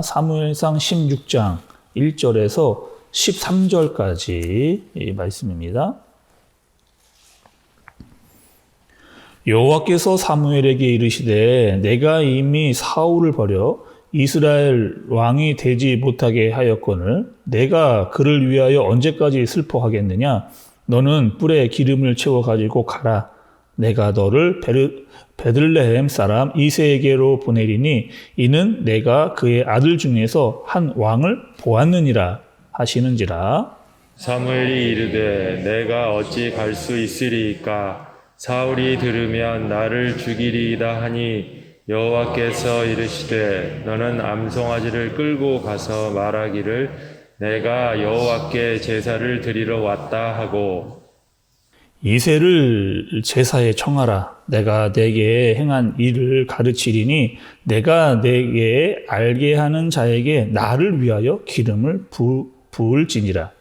사무엘상 16장 1절에서 13절까지 이 말씀입니다. 여호와께서 사무엘에게 이르시되 내가 이미 사울을 버려 이스라엘 왕이 되지 못하게 하였거늘 내가 그를 위하여 언제까지 슬퍼하겠느냐? 너는 뿔에 기름을 채워 가지고 가라. 내가 너를 베들레헴 사람 이새에게로 보내리니 이는 내가 그의 아들 중에서 한 왕을 보았느니라 하시는지라. 사무엘이 이르되 내가 어찌 갈 수 있으리이까? 사울이 들으면 나를 죽이리이다 하니 여호와께서 이르시되 너는 암송아지를 끌고 가서 말하기를 내가 여호와께 제사를 드리러 왔다 하고 이새를 제사에 청하라. 내가 내게 행한 일을 가르치리니 내가 내게 알게 하는 자에게 나를 위하여 기름을 부을지니라.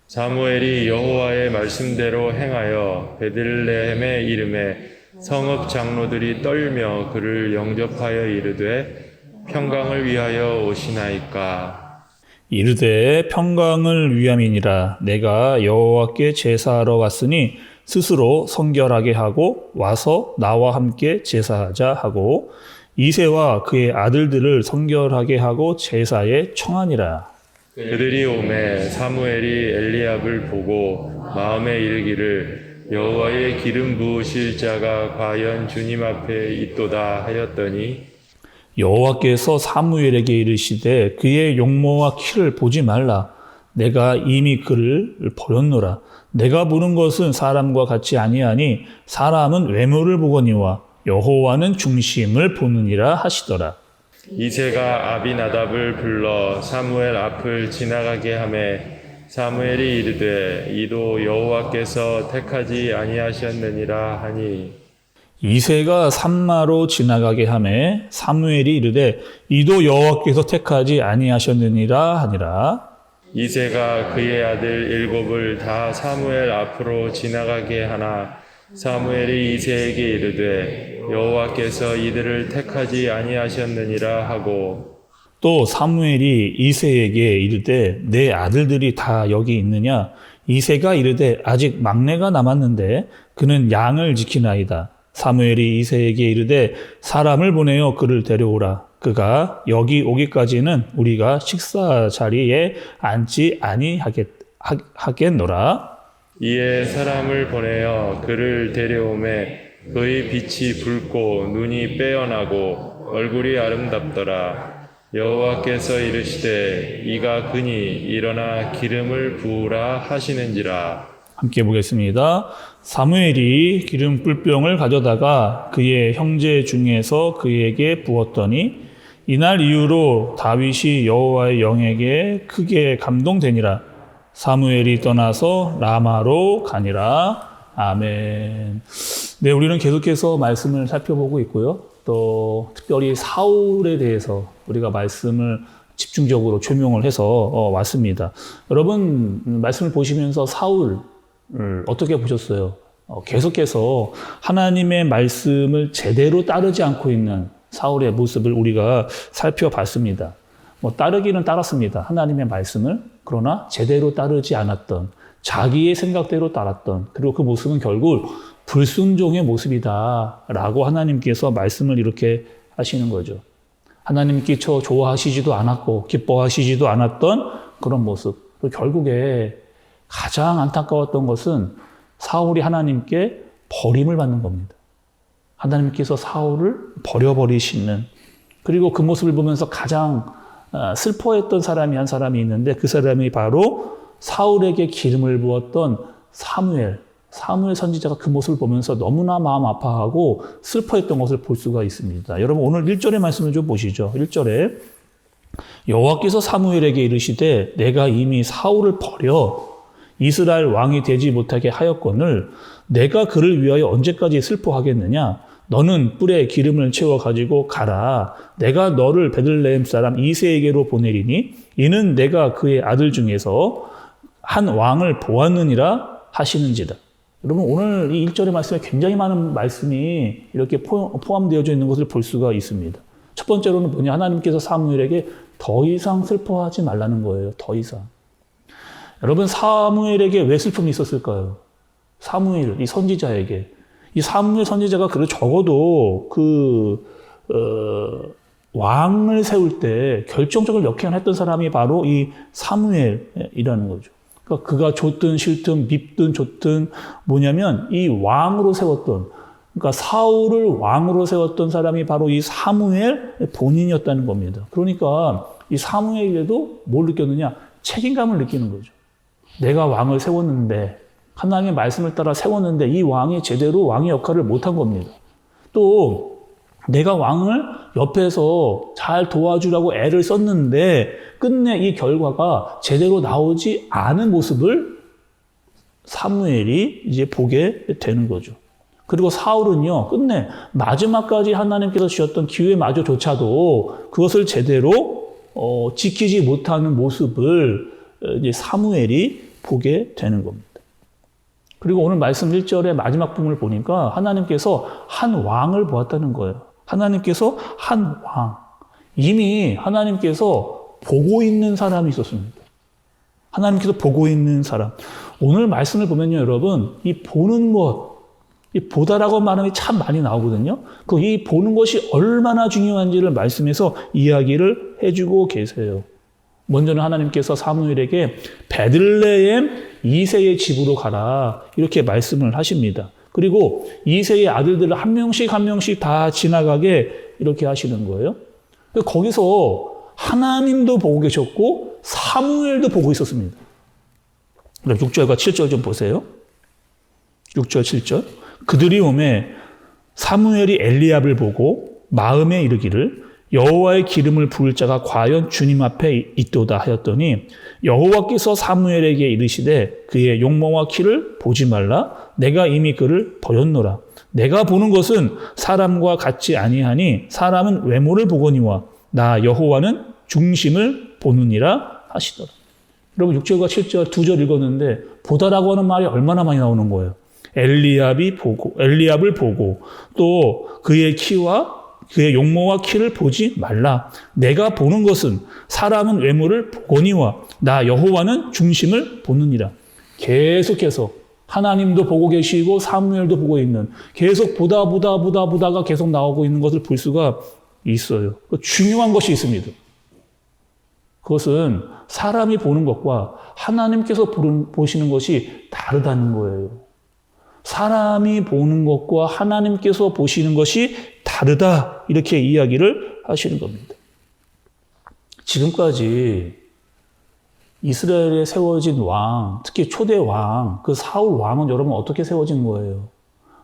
사무엘이 여호와의 말씀대로 행하여 베들레헴의 이름에 성읍 장로들이 떨며 그를 영접하여 이르되 평강을 위하여 오시나이까? 이르되 평강을 위함이니라. 내가 여호와께 제사하러 왔으니 스스로 성결하게 하고 와서 나와 함께 제사하자 하고 이새와 그의 아들들을 성결하게 하고 제사에 청하니라. 그들이 오매 사무엘이 엘리압을 보고 마음에 이르기를 여호와의 기름 부으실 자가 과연 주님 앞에 있도다 하였더니 여호와께서 사무엘에게 이르시되 그의 용모와 키를 보지 말라. 내가 이미 그를 버렸노라. 내가 보는 것은 사람과 같이 아니하니 사람은 외모를 보거니와 여호와는 중심을 보느니라 하시더라. 이새가 아비나답을 불러 사무엘 앞을 지나가게 하매 사무엘이 이르되 이도 여호와께서 택하지 아니하셨느니라 하니 이새가 산마로 지나가게 하매 사무엘이 이르되 이도 여호와께서 택하지 아니하셨느니라 하니라. 이새가 그의 아들 일곱을 다 사무엘 앞으로 지나가게 하나 사무엘이 이새에게 이르되 여호와께서 이들을 택하지 아니하셨느니라 하고 또 사무엘이 이새에게 이르되 내 아들들이 다 여기 있느냐? 이새가 이르되 아직 막내가 남았는데 그는 양을 지키나이다. 사무엘이 이새에게 이르되 사람을 보내어 그를 데려오라. 그가 여기 오기까지는 우리가 식사 자리에 앉지 아니하겠노라. 이에 사람을 보내어 그를 데려오매 그의 빛이 붉고 눈이 빼어나고 얼굴이 아름답더라. 여호와께서 이르시되 이가 그니 일어나 기름을 부으라 하시는지라. 함께 보겠습니다. 사무엘이 기름 뿔병을 가져다가 그의 형제 중에서 그에게 부었더니 이날 이후로 다윗이 여호와의 영에게 크게 감동되니라. 사무엘이 떠나서 라마로 가니라. 아멘. 네, 우리는 계속해서 말씀을 살펴보고 있고요. 또 특별히 사울에 대해서 우리가 말씀을 집중적으로 조명을 해서 왔습니다. 여러분 말씀을 보시면서 사울을 어떻게 보셨어요? 계속해서 하나님의 말씀을 제대로 따르지 않고 있는 사울의 모습을 우리가 살펴봤습니다. 따르기는 따랐습니다. 하나님의 말씀을. 그러나 제대로 따르지 않았던, 자기의 생각대로 따랐던, 그리고 그 모습은 결국 불순종의 모습이다 라고 하나님께서 말씀을 이렇게 하시는 거죠. 하나님께서 좋아하시지도 않았고 기뻐하시지도 않았던 그런 모습. 결국에 가장 안타까웠던 것은 사울이 하나님께 버림을 받는 겁니다. 하나님께서 사울을 버려버리시는, 그리고 그 모습을 보면서 가장 슬퍼했던 사람이 한 사람이 있는데 그 사람이 바로 사울에게 기름을 부었던 사무엘 선지자가 그 모습을 보면서 너무나 마음 아파하고 슬퍼했던 것을 볼 수가 있습니다. 여러분 오늘 1절의 말씀을 좀 보시죠. 1절에 여호와께서 사무엘에게 이르시되 내가 이미 사울을 버려 이스라엘 왕이 되지 못하게 하였거늘 내가 그를 위하여 언제까지 슬퍼하겠느냐? 너는 뿔에 기름을 채워 가지고 가라. 내가 너를 베들레헴 사람 이새에게로 보내리니 이는 내가 그의 아들 중에서 한 왕을 보았느니라 하시는지라. 여러분 오늘 이 1절의 말씀에 굉장히 많은 말씀이 이렇게 포함되어져 있는 것을 볼 수가 있습니다. 첫 번째로는 뭐냐? 하나님께서 사무엘에게 더 이상 슬퍼하지 말라는 거예요. 더 이상. 여러분, 사무엘에게 왜 슬픔이 있었을까요? 사무엘, 이 선지자에게. 이 사무엘 선지자가 그래도 적어도 왕을 세울 때 결정적인 역할을 했던 사람이 바로 이 사무엘이라는 거죠. 그러니까 그가 좋든 싫든 밉든 좋든 뭐냐면 이 왕으로 세웠던, 그러니까 사울을 왕으로 세웠던 사람이 바로 이 사무엘 본인이었다는 겁니다. 그러니까 이 사무엘에도 뭘 느꼈느냐? 책임감을 느끼는 거죠. 내가 왕을 세웠는데, 하나님의 말씀을 따라 세웠는데 이 왕이 제대로 왕의 역할을 못한 겁니다. 또 내가 왕을 옆에서 잘 도와주라고 애를 썼는데 끝내 이 결과가 제대로 나오지 않은 모습을 사무엘이 이제 보게 되는 거죠. 그리고 사울은요, 끝내 마지막까지 하나님께서 주셨던 기회마저조차도 그것을 제대로 지키지 못하는 모습을 이제 사무엘이 보게 되는 겁니다. 그리고 오늘 말씀 1절의 마지막 부분을 보니까 하나님께서 한 왕을 보았다는 거예요. 하나님께서 한 왕. 이미 하나님께서 보고 있는 사람이 있었습니다. 하나님께서 보고 있는 사람. 오늘 말씀을 보면요, 여러분, 이 보는 것, 이 보다라고 말하는 게 참 많이 나오거든요. 그 이 보는 것이 얼마나 중요한지를 말씀에서 이야기를 해주고 계세요. 먼저는 하나님께서 사무엘에게 베들레헴 이새의 집으로 가라, 이렇게 말씀을 하십니다. 그리고 이새의 아들들을 한 명씩 한 명씩 다 지나가게 이렇게 하시는 거예요. 거기서 하나님도 보고 계셨고 사무엘도 보고 있었습니다. 6절과 7절 좀 보세요. 6절, 7절. 그들이 오매 사무엘이 엘리압을 보고 마음에 이르기를 여호와의 기름을 부을 자가 과연 주님 앞에 있도다 하였더니 여호와께서 사무엘에게 이르시되 그의 용모와 키를 보지 말라. 내가 이미 그를 버렸노라. 내가 보는 것은 사람과 같지 아니하니 사람은 외모를 보거니와 나 여호와는 중심을 보느니라 하시더라. 여러분 6절과 7절 두 절 읽었는데 보다라고 하는 말이 얼마나 많이 나오는 거예요. 엘리압을 보고 또 그의 키와 그의 용모와 키를 보지 말라. 내가 보는 것은 사람은 외모를 보거니와 나 여호와는 중심을 보느니라. 계속해서 하나님도 보고 계시고 사무엘도 보고 있는, 계속 보다가 계속 나오고 있는 것을 볼 수가 있어요. 중요한 것이 있습니다. 그것은 사람이 보는 것과 하나님께서 보시는 것이 다르다는 거예요. 사람이 보는 것과 하나님께서 보시는 것이 다르다, 이렇게 이야기를 하시는 겁니다. 지금까지 이스라엘에 세워진 왕, 특히 초대 왕, 그 사울 왕은 여러분 어떻게 세워진 거예요?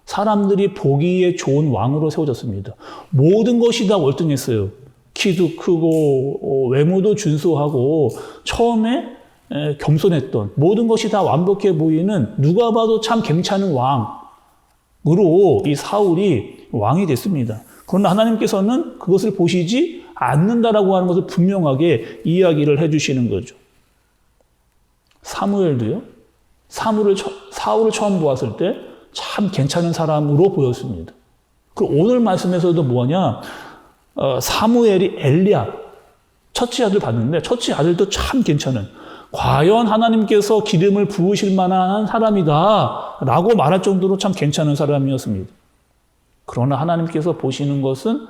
사람들이 보기에 좋은 왕으로 세워졌습니다. 모든 것이 다 월등했어요. 키도 크고 외모도 준수하고 처음에 겸손했던, 모든 것이 다 완벽해 보이는, 누가 봐도 참 괜찮은 왕으로 이 사울이 왕이 됐습니다. 그러나 하나님께서는 그것을 보시지 않는다라고 하는 것을 분명하게 이야기를 해주시는 거죠. 사무엘도요, 사울을 처음 보았을 때 참 괜찮은 사람으로 보였습니다. 그리고 오늘 말씀에서도 뭐냐, 사무엘이 엘리압 첫째 아들 봤는데 첫째 아들도 참 괜찮은, 과연 하나님께서 기름을 부으실 만한 사람이다 라고 말할 정도로 참 괜찮은 사람이었습니다. 그러나 하나님께서 보시는 것은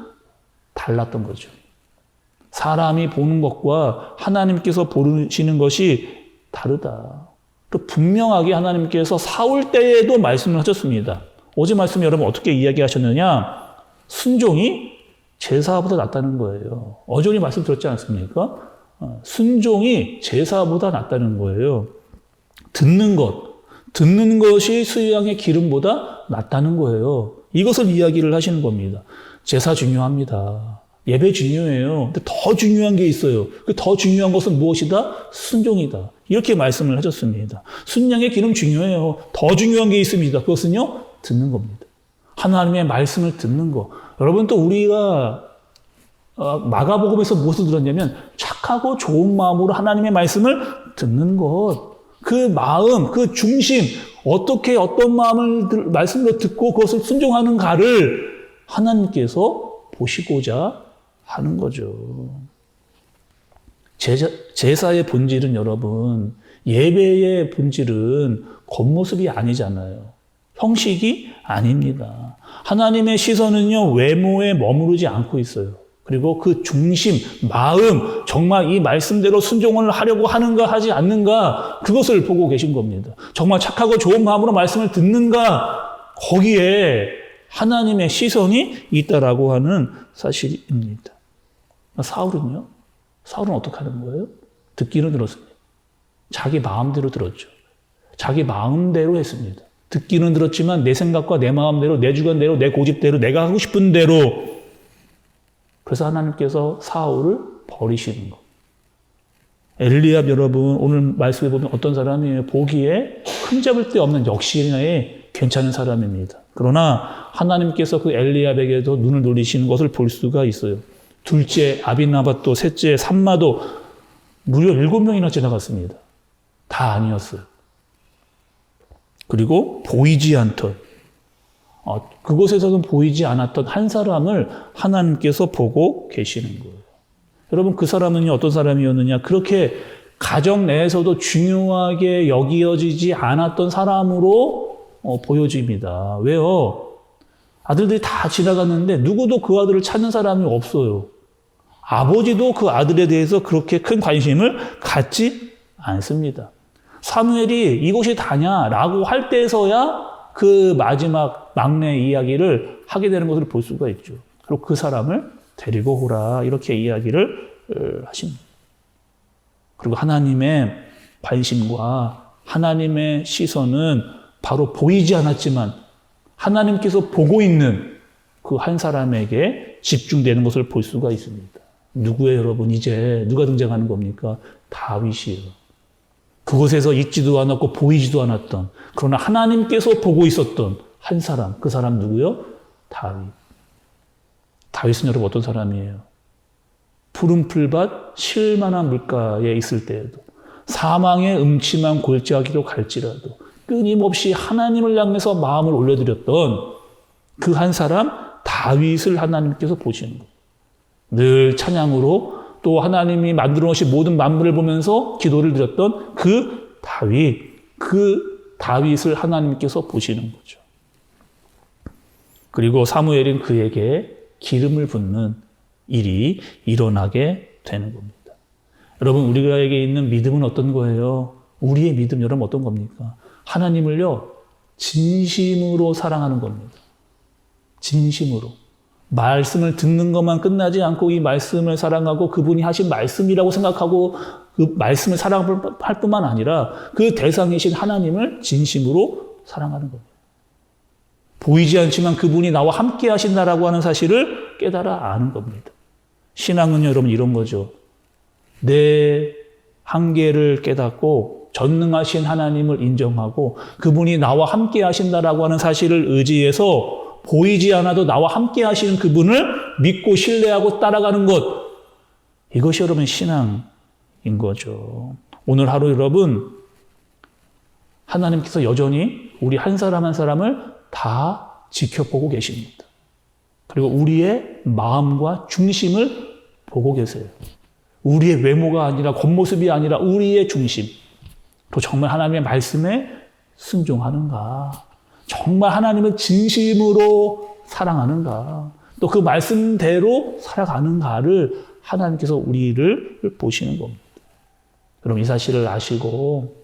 달랐던 거죠. 사람이 보는 것과 하나님께서 보시는 것이 다르다. 분명하게 하나님께서 사울 때에도 말씀을 하셨습니다. 어제 말씀 여러분 어떻게 이야기하셨느냐? 순종이 제사보다 낫다는 거예요. 어제도 말씀 들었지 않습니까? 순종이 제사보다 낫다는 거예요. 듣는 것이 수양의 기름보다 낫다는 거예요. 이것을 이야기를 하시는 겁니다. 제사 중요합니다. 예배 중요해요. 근데 더 중요한 게 있어요. 그 더 중요한 것은 무엇이다? 순종이다. 이렇게 말씀을 하셨습니다. 순양의 기름 중요해요. 더 중요한 게 있습니다. 그것은요, 듣는 겁니다. 하나님의 말씀을 듣는 거. 여러분, 또 우리가 마가복음에서 무엇을 들었냐면 착하고 좋은 마음으로 하나님의 말씀을 듣는 것. 그 마음, 그 중심, 어떻게 어떤 말씀으로 듣고 그것을 순종하는가를 하나님께서 보시고자 하는 거죠. 제사의 본질은 여러분, 예배의 본질은 겉모습이 아니잖아요. 형식이 아닙니다. 하나님의 시선은요, 외모에 머무르지 않고 있어요. 그리고 그 중심, 마음, 정말 이 말씀대로 순종을 하려고 하는가 하지 않는가, 그것을 보고 계신 겁니다. 정말 착하고 좋은 마음으로 말씀을 듣는가, 거기에 하나님의 시선이 있다라고 하는 사실입니다. 사울은 어떻게 하는 거예요? 듣기는 들었습니다. 자기 마음대로 들었죠. 자기 마음대로 했습니다. 듣기는 들었지만 내 생각과 내 마음대로, 내 주관대로, 내 고집대로, 내가 하고 싶은 대로. 그래서 하나님께서 사울을 버리시는 거. 엘리압 여러분, 오늘 말씀해 보면 어떤 사람이에요? 보기에 흠잡을 데 없는 역시나의 괜찮은 사람입니다. 그러나 하나님께서 그 엘리압에게도 눈을 돌리시는 것을 볼 수가 있어요. 둘째 아비나밧도, 셋째 삼마도 무려 7명이나 지나갔습니다. 다 아니었어요. 그리고 보이지 않던, 그곳에서는 보이지 않았던 한 사람을 하나님께서 보고 계시는 거예요. 여러분, 그 사람은 어떤 사람이었느냐? 그렇게 가정 내에서도 중요하게 여겨지지 않았던 사람으로 보여집니다. 왜요? 아들들이 다 지나갔는데 누구도 그 아들을 찾는 사람이 없어요. 아버지도 그 아들에 대해서 그렇게 큰 관심을 갖지 않습니다. 사무엘이 이곳이 다냐라고 할 때에서야 그 마지막 막내 이야기를 하게 되는 것을 볼 수가 있죠. 그리고 그 사람을 데리고 오라, 이렇게 이야기를 하십니다. 그리고 하나님의 관심과 하나님의 시선은 바로 보이지 않았지만 하나님께서 보고 있는 그 한 사람에게 집중되는 것을 볼 수가 있습니다. 누구예요, 여러분? 이제 누가 등장하는 겁니까? 다윗이에요. 그곳에서 있지도 않았고 보이지도 않았던, 그러나 하나님께서 보고 있었던 한 사람, 그 사람 누구요? 다윗. 다윗은 여러분 어떤 사람이에요? 푸른 풀밭 쉴만한 물가에 있을 때에도, 사망의 음침한 골짜기로 갈지라도 끊임없이 하나님을 향해서 마음을 올려드렸던 그 한 사람 다윗을 하나님께서 보시는 거예요. 늘 찬양으로, 또 하나님이 만들어 놓으신 모든 만물을 보면서 기도를 드렸던 그 다윗을 하나님께서 보시는 거죠. 그리고 사무엘은 그에게 기름을 붓는 일이 일어나게 되는 겁니다. 여러분, 우리에게 있는 믿음은 어떤 거예요? 우리의 믿음 여러분 어떤 겁니까? 하나님을요, 진심으로 사랑하는 겁니다. 진심으로. 말씀을 듣는 것만 끝나지 않고 이 말씀을 사랑하고 그분이 하신 말씀이라고 생각하고 그 말씀을 사랑할 뿐만 아니라 그 대상이신 하나님을 진심으로 사랑하는 겁니다. 보이지 않지만 그분이 나와 함께 하신다라고 하는 사실을 깨달아 아는 겁니다. 신앙은 여러분 이런 거죠. 내 한계를 깨닫고 전능하신 하나님을 인정하고 그분이 나와 함께 하신다라고 하는 사실을 의지해서 보이지 않아도 나와 함께 하시는 그분을 믿고 신뢰하고 따라가는 것, 이것이 여러분 신앙인 거죠. 오늘 하루 여러분, 하나님께서 여전히 우리 한 사람 한 사람을 다 지켜보고 계십니다. 그리고 우리의 마음과 중심을 보고 계세요. 우리의 외모가 아니라 겉모습이 아니라 우리의 중심. 또 정말 하나님의 말씀에 순종하는가? 정말 하나님을 진심으로 사랑하는가? 또 그 말씀대로 살아가는가를 하나님께서 우리를 보시는 겁니다. 그럼 이 사실을 아시고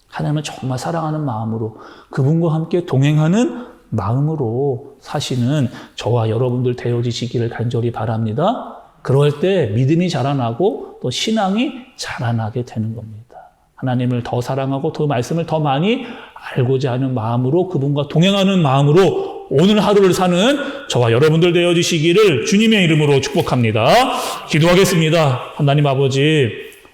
하나님을 정말 사랑하는 마음으로 그분과 함께 동행하는 마음으로 사시는 저와 여러분들 되어지시기를 간절히 바랍니다. 그럴 때 믿음이 자라나고 또 신앙이 자라나게 되는 겁니다. 하나님을 더 사랑하고 그 말씀을 더 많이 알고자 하는 마음으로 그분과 동행하는 마음으로 오늘 하루를 사는 저와 여러분들 되어지시기를 주님의 이름으로 축복합니다. 기도하겠습니다. 하나님 아버지,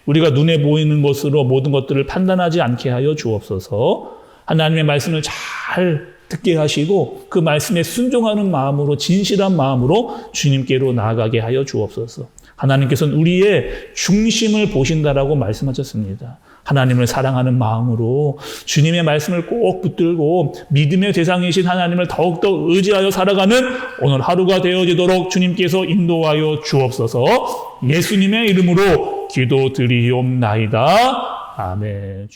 우리가 눈에 보이는 것으로 모든 것들을 판단하지 않게 하여 주옵소서. 하나님의 말씀을 잘 듣게 하시고 그 말씀에 순종하는 마음으로, 진실한 마음으로 주님께로 나아가게 하여 주옵소서. 하나님께서는 우리의 중심을 보신다라고 말씀하셨습니다. 하나님을 사랑하는 마음으로 주님의 말씀을 꼭 붙들고 믿음의 대상이신 하나님을 더욱더 의지하여 살아가는 오늘 하루가 되어지도록 주님께서 인도하여 주옵소서. 예수님의 이름으로 기도드리옵나이다. 아멘.